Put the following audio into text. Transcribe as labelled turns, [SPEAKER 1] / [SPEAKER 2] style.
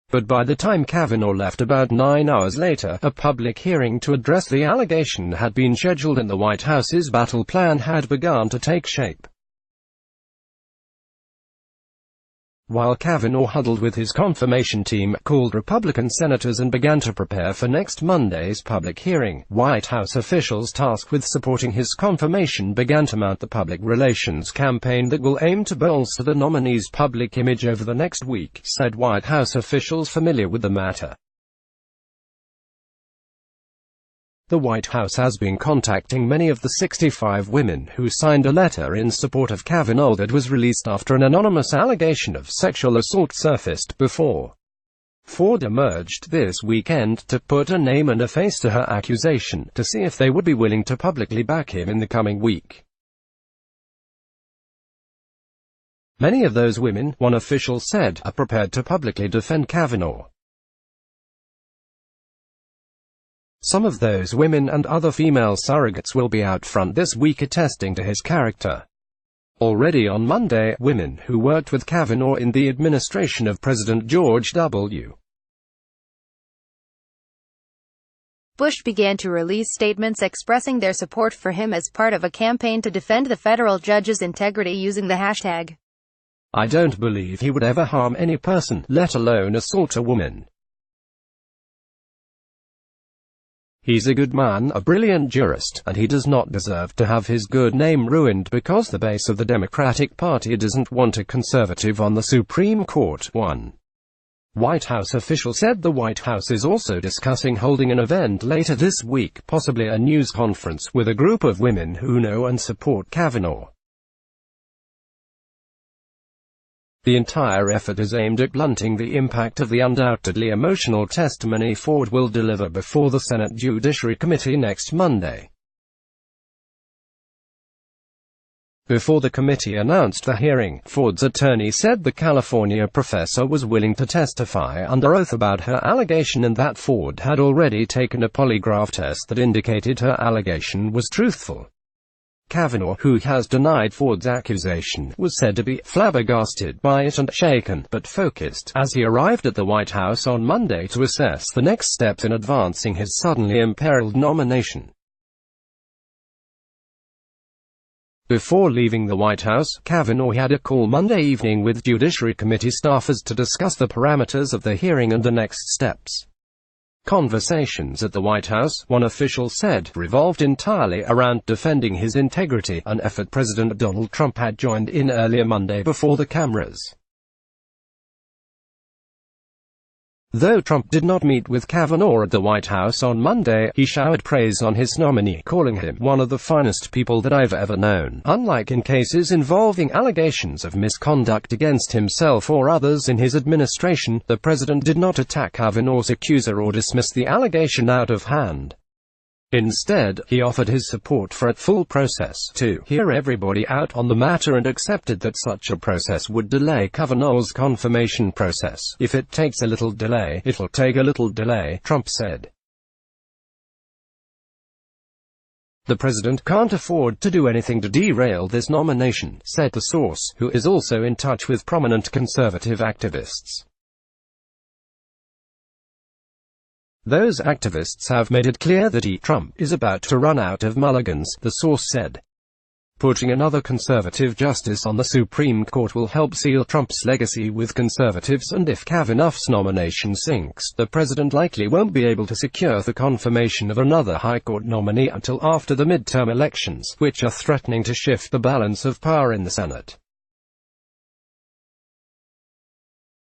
[SPEAKER 1] But by the time Kavanaugh left about 9 hours later, a public hearing to address the allegation had been scheduled and the White House's battle plan had begun to take shape. While Kavanaugh huddled with his confirmation team, called Republican senators and began to prepare for next Monday's public hearing, White House officials tasked with supporting his confirmation began to mount the public relations campaign that will aim to bolster the nominee's public image over the next week, said White House officials familiar with the matter. The White House has been contacting many of the 65 women who signed a letter in support of Kavanaugh that was released after an anonymous allegation of sexual assault surfaced before. Ford emerged this weekend to put a name and a face to her accusation, to see if they would be willing to publicly back him in the coming week. Many of those women, one official said, are prepared to publicly defend Kavanaugh. Some of those women and other female surrogates will be out front this week attesting to his character. Already on Monday, women who worked with Kavanaugh in the administration of President George W.
[SPEAKER 2] Bush began to release statements expressing their support for him as part of a campaign to defend the federal judge's integrity using the hashtag
[SPEAKER 1] "I don't believe he would ever harm any person, let alone assault a woman. He's a good man, a brilliant jurist, and he does not deserve to have his good name ruined because the base of the Democratic Party doesn't want a conservative on the Supreme Court." One White House official said the White House is also discussing holding an event later this week, possibly a news conference, with a group of women who know and support Kavanaugh. The entire effort is aimed at blunting the impact of the undoubtedly emotional testimony Ford will deliver before the Senate Judiciary Committee next Monday. Before the committee announced the hearing, Ford's attorney said the California professor was willing to testify under oath about her allegation and that Ford had already taken a polygraph test that indicated her allegation was truthful. Kavanaugh, who has denied Ford's accusation, was said to be flabbergasted by it and shaken, but focused, as he arrived at the White House on Monday to assess the next steps in advancing his suddenly imperiled nomination. Before leaving the White House, Kavanaugh had a call Monday evening with Judiciary Committee staffers to discuss the parameters of the hearing and the next steps. Conversations at the White House, one official said, revolved entirely around defending his integrity, an effort President Donald Trump had joined in earlier Monday before the cameras. Though Trump did not meet with Kavanaugh at the White House on Monday, he showered praise on his nominee, calling him one of the finest people that I've ever known. Unlike in cases involving allegations of misconduct against himself or others in his administration, the president did not attack Kavanaugh's accuser or dismiss the allegation out of hand. Instead, he offered his support for a full process to hear everybody out on the matter and accepted that such a process would delay Kavanaugh's confirmation process. "If it takes a little delay, it'll take a little delay," Trump said. "The president can't afford to do anything to derail this nomination," said the source, who is also in touch with prominent conservative activists. "Those activists have made it clear that Trump is about to run out of mulligans," the source said. "Putting another conservative justice on the Supreme Court will help seal Trump's legacy with conservatives, and if Kavanaugh's nomination sinks, the president likely won't be able to secure the confirmation of another High Court nominee until after the midterm elections, which are threatening to shift the balance of power in the Senate."